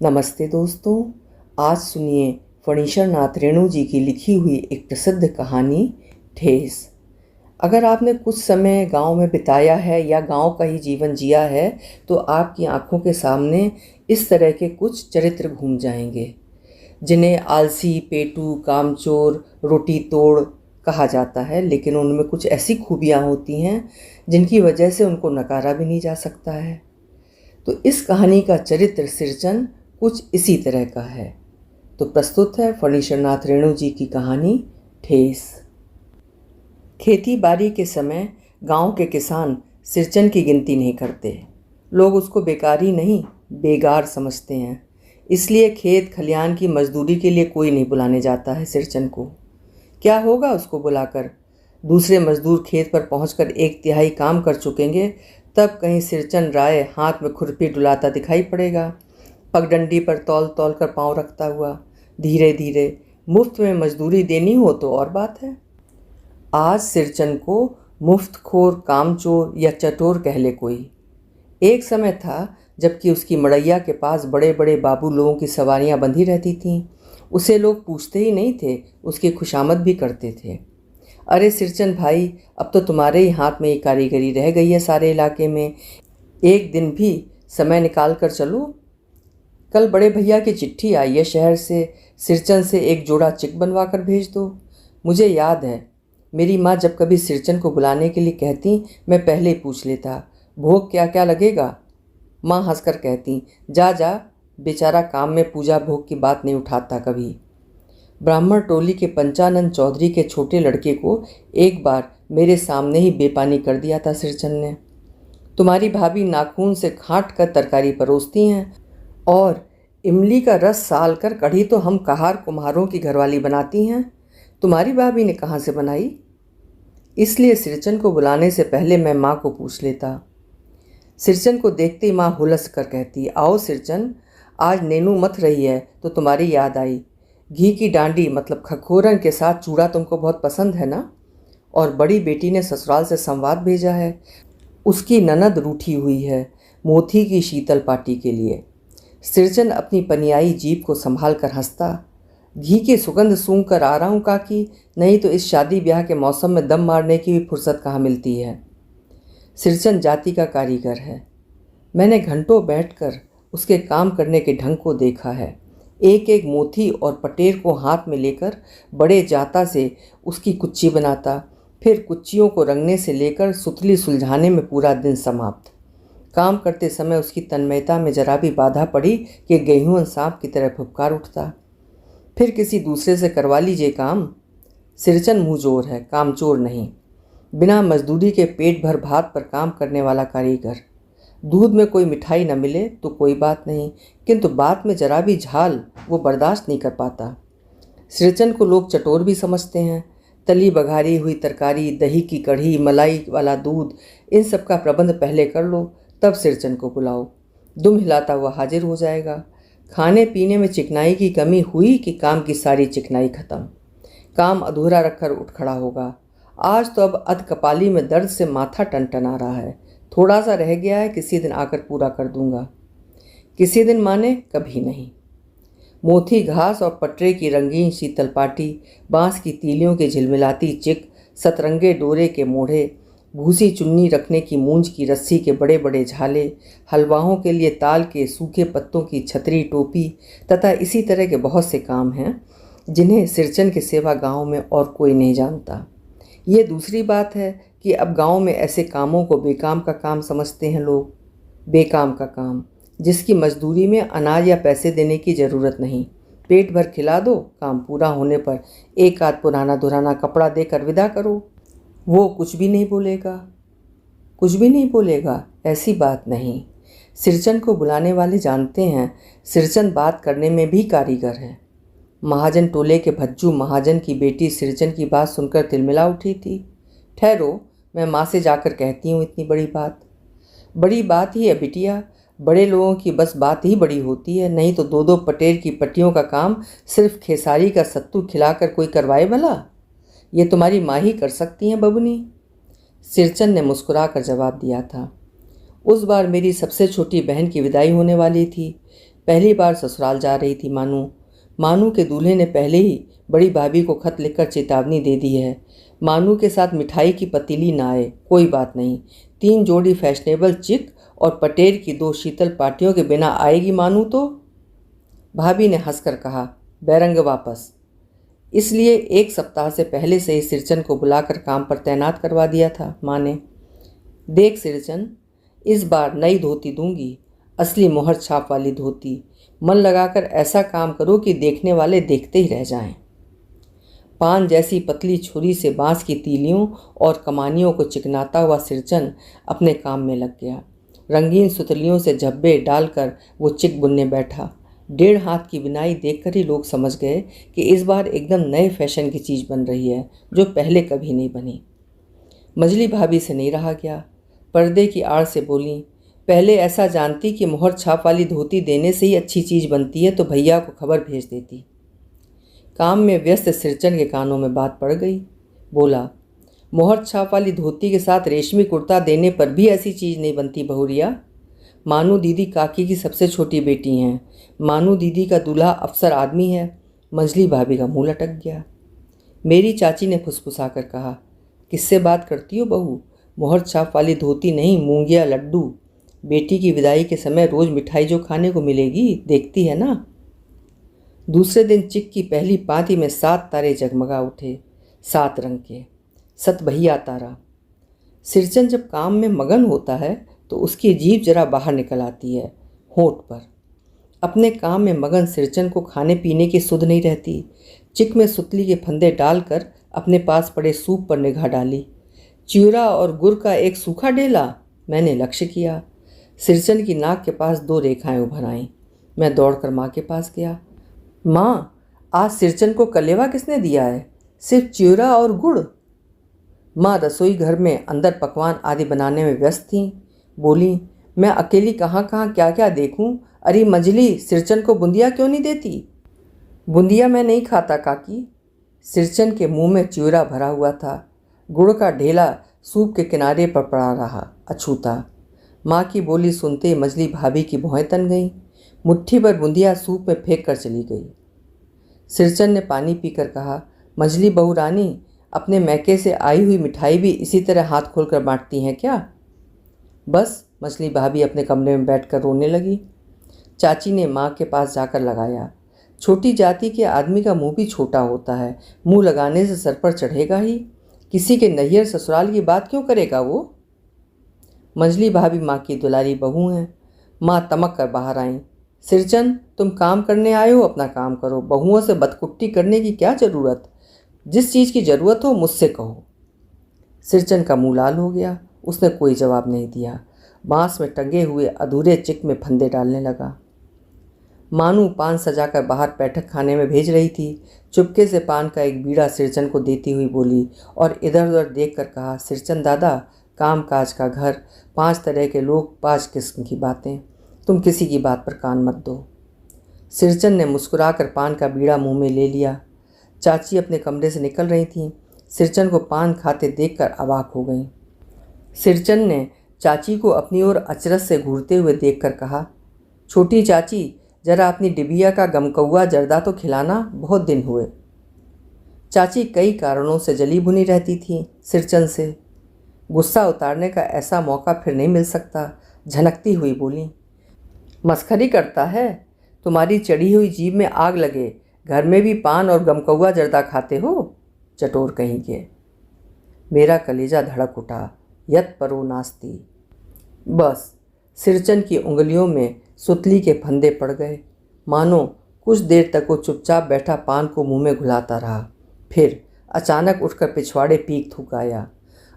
नमस्ते दोस्तों। आज सुनिए फणीश्वर नाथ रेणु जी की लिखी हुई एक प्रसिद्ध कहानी ठेस। अगर आपने कुछ समय गांव में बिताया है या गांव का ही जीवन जिया है तो आपकी आंखों के सामने इस तरह के कुछ चरित्र घूम जाएंगे जिन्हें आलसी, पेटू, कामचोर, रोटी तोड़ कहा जाता है, लेकिन उनमें कुछ ऐसी खूबियां होती हैं जिनकी वजह से उनको नकारा भी नहीं जा सकता है। तो इस कहानी का चरित्र सिरचन कुछ इसी तरह का है। तो प्रस्तुत है फणीश्वर नाथ रेणु जी की कहानी ठेस। खेती बाड़ी के समय गांव के किसान सिरचन की गिनती नहीं करते। लोग उसको बेकारी नहीं, बेगार समझते हैं। इसलिए खेत खलियान की मजदूरी के लिए कोई नहीं बुलाने जाता है सिरचन को। क्या होगा उसको बुलाकर? दूसरे मजदूर खेत पर पहुंचकर 1/3 काम कर चुकेंगे, तब कहीं सिरचन राय हाथ में खुरपी डुलाता दिखाई पड़ेगा, पगडंडी पर तौल तौल कर पाँव रखता हुआ। धीरे धीरे मुफ्त में मजदूरी देनी हो तो और बात है। आज सिरचन को मुफ्तखोर, कामचोर या चटोर कह ले कोई। एक समय था जबकि उसकी मड़ैया के पास बड़े बड़े बाबू लोगों की सवारियां बंधी रहती थीं। उसे लोग पूछते ही नहीं थे, उसकी खुशामद भी करते थे। अरे सिरचन भाई, अब तो तुम्हारे ही हाथ में ये कारीगरी रह गई है सारे इलाके में। एक दिन भी समय निकाल कर चलो। कल बड़े भैया की चिट्ठी आई है शहर से, सिरचन से एक जोड़ा चिक बनवा कर भेज दो। मुझे याद है, मेरी माँ जब कभी सिरचन को बुलाने के लिए कहती, मैं पहले ही पूछ लेता, भोग क्या क्या लगेगा। माँ हंसकर कहती, जा जा, बेचारा काम में पूजा भोग की बात नहीं उठाता कभी। ब्राह्मण टोली के पंचानंद चौधरी के छोटे लड़के को एक बार मेरे सामने ही बेपानी कर दिया था सिरचन ने। तुम्हारी भाभी नाखून से खाट कर तरकारी परोसती हैं और इमली का रस साल कर कढ़ी तो हम कहार कुम्हारों की घरवाली बनाती हैं। तुम्हारी भाभी ने कहाँ से बनाई? इसलिए सिरचन को बुलाने से पहले मैं माँ को पूछ लेता। सिरचन को देखते ही माँ हुलस कर कहती, आओ सिरचन, आज नेनू मत रही है तो तुम्हारी याद आई। घी की डांडी मतलब खखोरन के साथ चूड़ा तुमको बहुत पसंद है ना? और बड़ी बेटी ने ससुराल से संवाद भेजा है, उसकी ननद रूठी हुई है मोती की शीतल पाटी के लिए। सिरचन अपनी पनियाई जीभ को संभाल कर हंसता। घी की सुगंध सूंघ कर आ रहा हूँ काकी, नहीं तो इस शादी ब्याह के मौसम में दम मारने की भी फुर्सत कहाँ मिलती है। सिरचन जाति का कारीगर है। मैंने घंटों बैठकर उसके काम करने के ढंग को देखा है। एक एक मोती और पटेर को हाथ में लेकर बड़े जाता से उसकी कुच्ची बनाता, फिर कुच्चियों को रंगने से लेकर सुतली सुलझाने में पूरा दिन समाप्त। काम करते समय उसकी तन्मयता में जरा भी बाधा पड़ी कि गेहूं सांप की तरह फुफकार उठता। फिर किसी दूसरे से करवा लीजिए काम। सिरचन मुँहजोर है, कामचोर नहीं। बिना मजदूरी के पेट भर भात पर काम करने वाला कारीगर। दूध में कोई मिठाई न मिले तो कोई बात नहीं, किंतु बात में जरा भी झाल वो बर्दाश्त नहीं कर पाता। सिरचन को लोग चटोर भी समझते हैं। तली बघारी हुई तरकारी, दही की कढ़ी, मलाई वाला दूध, इन सब का प्रबंध पहले कर लो, तब सिरचन को बुलाओ। दुम हिलाता हुआ हाजिर हो जाएगा। खाने पीने में चिकनाई की कमी हुई कि काम की सारी चिकनाई खत्म। काम अधूरा रखकर उठ खड़ा होगा। आज तो अब अधकपाली में दर्द से माथा टनटना रहा है, थोड़ा सा रह गया है, किसी दिन आकर पूरा कर दूंगा। किसी दिन माने कभी नहीं। मोथी घास और पटरे की रंगीन शीतल पाटी, बांस की तीलियों की झिलमिलाती चिक, सतरंगे डोरे के मोढ़े, भूसी चुन्नी रखने की मूंज की रस्सी के बड़े बड़े झाले, हलवाओं के लिए ताल के सूखे पत्तों की छतरी टोपी तथा इसी तरह के बहुत से काम हैं जिन्हें सिरचन के सिवा गांव में और कोई नहीं जानता। ये दूसरी बात है कि अब गांव में ऐसे कामों को बेकाम का काम समझते हैं लोग। बेकाम का काम, जिसकी मजदूरी में अनाज या पैसे देने की ज़रूरत नहीं। पेट भर खिला दो, काम पूरा होने पर एक आध पुराना दुराना कपड़ा देकर विदा करो। वो कुछ भी नहीं बोलेगा, कुछ भी नहीं बोलेगा, ऐसी बात नहीं। सिरचन को बुलाने वाले जानते हैं सिरचन बात करने में भी कारीगर है। महाजन टोले के भज्जू महाजन की बेटी सिरचन की बात सुनकर तिलमिला उठी थी। ठहरो, मैं माँ से जाकर कहती हूँ इतनी बड़ी बात। बड़ी बात ही है बिटिया, बड़े लोगों की बस बात ही बड़ी होती है, नहीं तो 2-2 पटेर की पट्टियों का काम सिर्फ खेसारी का सत्तू खिलाकर कोई करवाए भला? ये तुम्हारी माँ ही कर सकती हैं बबुनी। सिरचन ने मुस्कुराकर जवाब दिया था। उस बार मेरी सबसे छोटी बहन की विदाई होने वाली थी। पहली बार ससुराल जा रही थी मानू। मानू के दूल्हे ने पहले ही बड़ी भाभी को खत लिखकर चेतावनी दे दी है। मानू के साथ मिठाई की पतीली ना आए, कोई बात नहीं। 3 जोड़ी फैशनेबल चिक और पटेर की 2 शीतल पार्टियों के बिना आएगी मानू तो? भाभी ने हंसकर कहा, बैरंग वापस। इसलिए 1 सप्ताह से पहले से ही सिरचन को बुलाकर काम पर तैनात करवा दिया था माँ ने। देख सिरचन, इस बार नई धोती दूंगी, असली मोहर छाप वाली धोती। मन लगाकर ऐसा काम करो कि देखने वाले देखते ही रह जाएं। पान जैसी पतली छुरी से बांस की तीलियों और कमानियों को चिकनाता हुआ सिरचन अपने काम में लग गया। रंगीन सुतलियों से झब्बे डालकर वो चिक बुनने बैठा। 1.5 हाथ की बिनाई देखकर ही लोग समझ गए कि इस बार एकदम नए फैशन की चीज़ बन रही है, जो पहले कभी नहीं बनी। मजली भाभी से नहीं रहा गया। पर्दे की आड़ से बोली, पहले ऐसा जानती कि मोहर छाप वाली धोती देने से ही अच्छी चीज़ बनती है तो भैया को खबर भेज देती। काम में व्यस्त सिरचन के कानों में बात पड़ गई। बोला, मोहर छाप वाली धोती के साथ रेशमी कुर्ता देने पर भी ऐसी चीज़ नहीं बनती बहुरिया। मानू दीदी काकी की सबसे छोटी बेटी हैं। मानू दीदी का दूल्हा अफसर आदमी है। मजली भाभी का मुंह लटक गया। मेरी चाची ने फुसफुसाकर कहा, किससे बात करती हो बहू? मोहर छाप वाली धोती नहीं, मूंगिया लड्डू। बेटी की विदाई के समय रोज मिठाई जो खाने को मिलेगी, देखती है ना। दूसरे दिन चिक की पहली पाँति में 7 तारे जगमगा उठे, 7 रंग के। सत भैया तारा। सिरचन जब काम में मगन होता है तो उसकी जीभ जरा बाहर निकल आती है, होंठ पर। अपने काम में मगन सिरचन को खाने पीने की सुध नहीं रहती। चिक में सुतली के फंदे डालकर अपने पास पड़े सूप पर निगाह डाली। चिवड़ा और गुड़ का एक सूखा ढेला मैंने लक्ष्य किया। सिरचन की नाक के पास 2 रेखाएं उभर आईं। मैं दौड़कर माँ के पास गया। माँ, आज सिरचन को कलेवा किसने दिया है? सिर्फ चिवड़ा और गुड़? माँ रसोई घर में अंदर पकवान आदि बनाने में व्यस्त थीं। बोली, मैं अकेली कहाँ कहाँ क्या क्या देखूं। अरे मजली, सिरचन को बूंदिया क्यों नहीं देती? बूंदिया मैं नहीं खाता काकी। सिरचन के मुंह में चिवड़ा भरा हुआ था। गुड़ का ढेला सूप के किनारे पर पड़ा रहा, अछूता। माँ की बोली सुनते ही मजली भाभी की भौहें तन गईं। मुट्ठी भर बूंदिया सूप में फेंक कर चली गई। सिरचन ने पानी पीकर कहा, मजली बहू रानी, अपने मैके से आई हुई मिठाई भी इसी तरह हाथ खोलकर बांटती हैं क्या? बस। मछली भाभी अपने कमरे में बैठकर रोने लगी। चाची ने माँ के पास जाकर लगाया। छोटी जाति के आदमी का मुंह भी छोटा होता है, मुंह लगाने से सर पर चढ़ेगा ही। किसी के नैहर ससुराल की बात क्यों करेगा वो? मजली भाभी माँ की दुलारी बहू हैं। माँ तमक कर बाहर आईं। सिरचन, तुम काम करने आए हो, अपना काम करो। बहुओं से बदकुट्टी करने की क्या ज़रूरत? जिस चीज़ की ज़रूरत हो मुझसे कहो। सिरचन का मुँह लाल हो गया। उसने कोई जवाब नहीं दिया। बांस में टंगे हुए अधूरे चिक में फंदे डालने लगा। मानू पान सजाकर बाहर बैठक खाने में भेज रही थी। चुपके से पान का एक बीड़ा सिरचन को देती हुई बोली और इधर उधर देख कर कहा, सिरचन दादा, काम काज का घर, 5 तरह के लोग, 5 किस्म की बातें। तुम किसी की बात पर कान मत दो। सिरचन ने मुस्कुराकर पान का बीड़ा मुंह में ले लिया। चाची अपने कमरे से निकल रही थीं। सिरचन को पान खाते देखकर अवाक हो गईं। सिरचन ने चाची को अपनी ओर अचरज से घूरते हुए देखकर कहा, छोटी चाची, जरा अपनी डिबिया का गमकौआ जर्दा तो खिलाना, बहुत दिन हुए। चाची कई कारणों से जली भुनी रहती थी सिरचन से। गुस्सा उतारने का ऐसा मौका फिर नहीं मिल सकता। झनकती हुई बोली, मस्खरी करता है? तुम्हारी चढ़ी हुई जीभ में आग लगे, घर में भी पान और गमकौआ जर्दा खाते हो? चटोर कहीं के। मेरा कलेजा धड़क उठा। यत परो नास्ती। बस। सिरचन की उंगलियों में सुतली के फंदे पड़ गए। मानो कुछ देर तक वो चुपचाप बैठा पान को मुंह में घुलाता रहा। फिर अचानक उठकर पिछवाड़े पीक थूकाया।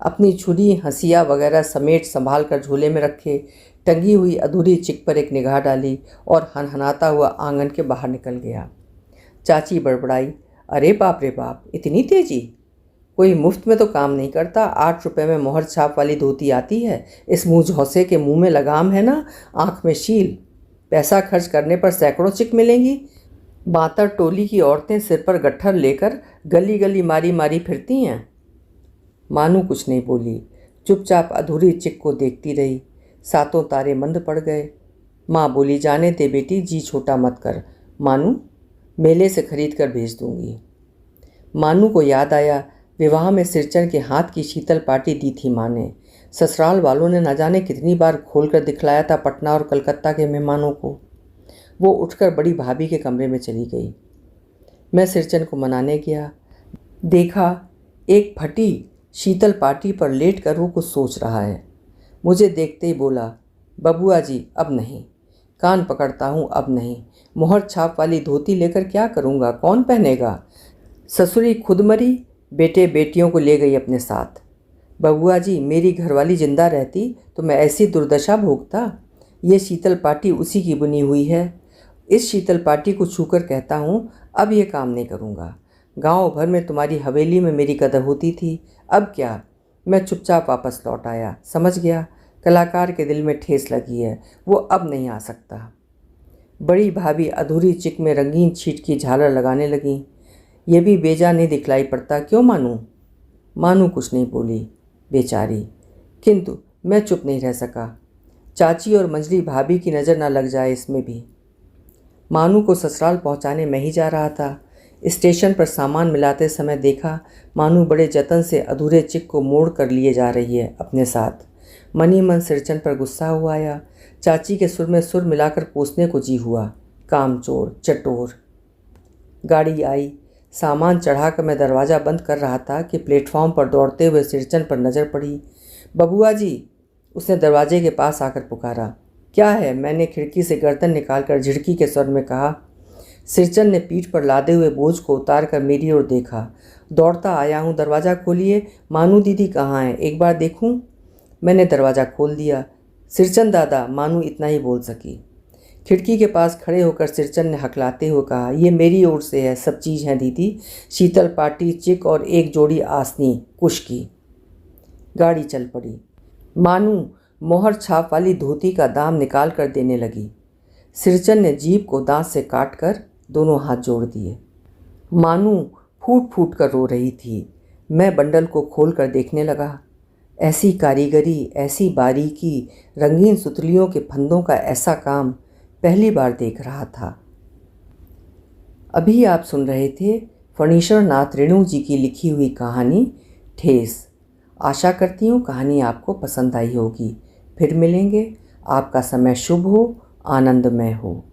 अपनी छुरी, हंसिया वगैरह समेट संभाल कर झोले में रखे टंगी हुई अधूरी चिक पर एक निगाह डाली और हनहनाता हुआ आंगन के बाहर निकल गया। चाची बड़बड़ाई, अरे बाप रे बाप, इतनी तेजी? कोई मुफ्त में तो काम नहीं करता। 8 रुपए में मोहर छाप वाली धोती आती है। इस मुँह झौसे के मुंह में लगाम है ना, आँख में शील। पैसा खर्च करने पर सैकड़ों चिक मिलेंगी। बातर टोली की औरतें सिर पर गट्ठर लेकर गली गली मारी मारी फिरती हैं। मानू कुछ नहीं बोली, चुपचाप अधूरी चिक को देखती रही। 7 तारे मंद पड़ गए। माँ बोली, जाने दे बेटी, जी छोटा मत कर। मानू, मेले से खरीद कर भेज दूंगी। मानू को याद आया, विवाह में सिरचन के हाथ की शीतल पाटी दी थी माँ ने। ससुराल वालों ने न जाने कितनी बार खोल कर दिखलाया था पटना और कलकत्ता के मेहमानों को। वो उठकर बड़ी भाभी के कमरे में चली गई। मैं सिरचन को मनाने गया। देखा, एक फटी शीतल पाटी पर लेट कर वो कुछ सोच रहा है। मुझे देखते ही बोला, बबुआ जी अब नहीं। कान पकड़ता हूँ, अब नहीं। मोहर छाप वाली धोती लेकर क्या करूँगा, कौन पहनेगा? ससुरी खुद मरी, बेटे बेटियों को ले गई अपने साथ। बबुआ जी, मेरी घरवाली जिंदा रहती तो मैं ऐसी दुर्दशा भोगता। ये शीतल पाटी उसी की बुनी हुई है। इस शीतल पाटी को छूकर कहता हूँ, अब ये काम नहीं करूँगा। गांव भर में तुम्हारी हवेली में मेरी कदर होती थी, अब क्या? मैं चुपचाप वापस लौट आया। समझ गया, कलाकार के दिल में ठेस लगी है, वो अब नहीं आ सकता। बड़ी भाभी अधूरी चिक में रंगीन छीट की झालर लगाने लगी। ये भी बेजा नहीं दिखलाई पड़ता, क्यों मानू? मानू कुछ नहीं बोली, बेचारी। किंतु मैं चुप नहीं रह सका। चाची और मंजली भाभी की नज़र न लग जाए इसमें भी। मानू को ससुराल पहुंचाने मैं ही जा रहा था। स्टेशन पर सामान मिलाते समय देखा, मानू बड़े जतन से अधूरे चिक को मोड़ कर लिए जा रही है अपने साथ। मन ही मन सिरचन पर गुस्सा हुआ आया। चाची के सुर में सुर मिलाकर पूछने को जी हुआ, कामचोर, चटोर। गाड़ी आई। सामान चढ़ाकर मैं दरवाज़ा बंद कर रहा था कि प्लेटफॉर्म पर दौड़ते हुए सिरचन पर नज़र पड़ी। बबुआ जी, उसने दरवाजे के पास आकर पुकारा। क्या है? मैंने खिड़की से गर्दन निकालकर झिड़की के स्वर में कहा। सिरचन ने पीठ पर लादे हुए बोझ को उतार कर मेरी ओर देखा। दौड़ता आया हूँ, दरवाज़ा खोलिए। मानू दीदी कहाँ है, एक बार देखूँ? मैंने दरवाज़ा खोल दिया। सिरचन दादा, मानू इतना ही बोल सकी। खिड़की के पास खड़े होकर सिरचन ने हकलाते हुए कहा, ये मेरी ओर से है, सब चीज़ है दीदी। शीतल पाटी, चिक और एक जोड़ी आसनी कुश की। गाड़ी चल पड़ी। मानू मोहर छाप वाली धोती का दाम निकाल कर देने लगी। सिरचन ने जीभ को दांत से काट कर दोनों हाथ जोड़ दिए। मानू फूट फूट कर रो रही थी। मैं बंडल को खोल कर देखने लगा। ऐसी कारीगरी, ऐसी बारीकी, रंगीन सुतलियों के फंदों का ऐसा काम पहली बार देख रहा था। अभी आप सुन रहे थे फणीश्वर नाथ रेणु जी की लिखी हुई कहानी ठेस। आशा करती हूँ कहानी आपको पसंद आई होगी। फिर मिलेंगे। आपका समय शुभ हो, आनंदमय हो।